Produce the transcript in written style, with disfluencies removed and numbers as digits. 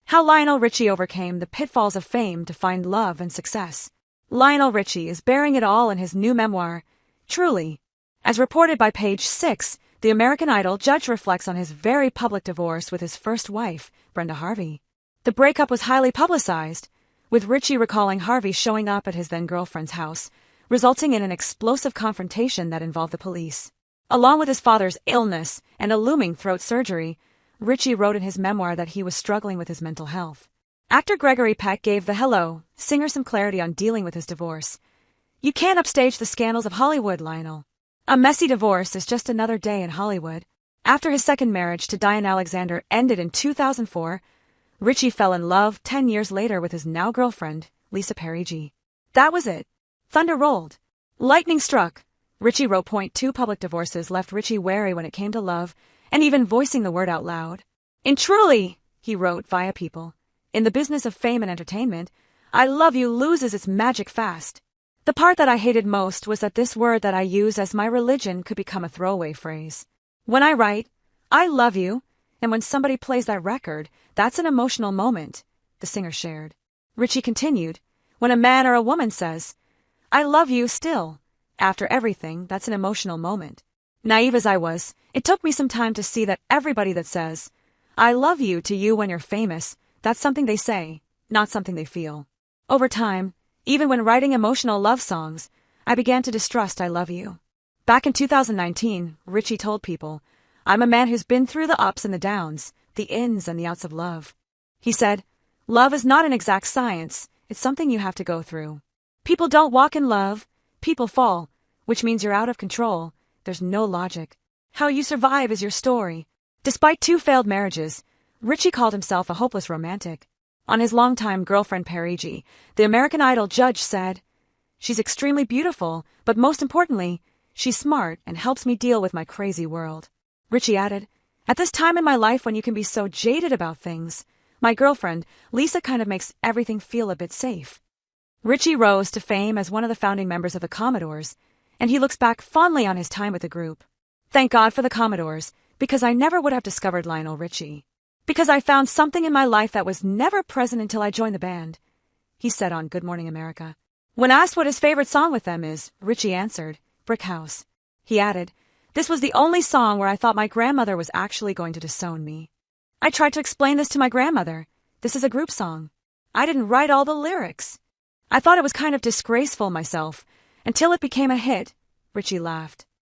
How Lionel Richie overcame the pitfalls of fame to find love and success. Lionel Richie is bearing it all in his new memoir, Truly. As reported by Page 6, the American Idol judge reflects on his very public divorce with his first wife, Brenda Harvey. The breakup was highly publicized, with Richie recalling Harvey showing up at his then-girlfriend's house, resulting in an explosive confrontation that involved the police. Along with his father's illness and a looming throat surgery, Richie wrote in his memoir that he was struggling with his mental health. Actor Gregory Peck gave the Hello singer some clarity on dealing with his divorce. You can't upstage the scandals of Hollywood, Lionel. A messy divorce is just another day in Hollywood. After his second marriage to Diane Alexander ended in 2004, Richie fell in love 10 years later with his now-girlfriend, Lisa Parigi. That was it. Thunder rolled. Lightning struck. Richie wrote, "2 public divorces left Richie wary when it came to love, and even voicing the word out loud. In Truly, he wrote via People, in the business of fame and entertainment, I love you loses its magic fast. The part that I hated most was that this word that I use as my religion could become a throwaway phrase. When I write, I love you, and when somebody plays that record, that's an emotional moment," the singer shared. Richie continued, "When a man or a woman says, I love you still, after everything, that's an emotional moment. Naive as I was, it took me some time to see that everybody that says, I love you to you when you're famous, that's something they say, not something they feel. Over time, even when writing emotional love songs, I began to distrust I love you." Back in 2019, Richie told People, "I'm a man who's been through the ups and the downs, the ins and the outs of love." He said, "Love is not an exact science, it's something you have to go through. People don't walk in love, people fall, which means you're out of control. There's no logic. How you survive is your story." Despite 2 failed marriages, Richie called himself a hopeless romantic. On his longtime girlfriend Parigi, the American Idol judge said, "She's extremely beautiful, but most importantly, she's smart and helps me deal with my crazy world." Richie added, "At this time in my life when you can be so jaded about things, my girlfriend, Lisa, kind of makes everything feel a bit safe." Richie rose to fame as one of the founding members of the Commodores, and he looks back fondly on his time with the group. "Thank God for the Commodores, because I never would have discovered Lionel Richie. Because I found something in my life that was never present until I joined the band," he said on Good Morning America. When asked what his favorite song with them is, Richie answered, "Brick House." He added, "This was the only song where I thought my grandmother was actually going to disown me. I tried to explain this to my grandmother. This is a group song. I didn't write all the lyrics. I thought it was kind of disgraceful myself, until it became a hit." Richie laughed.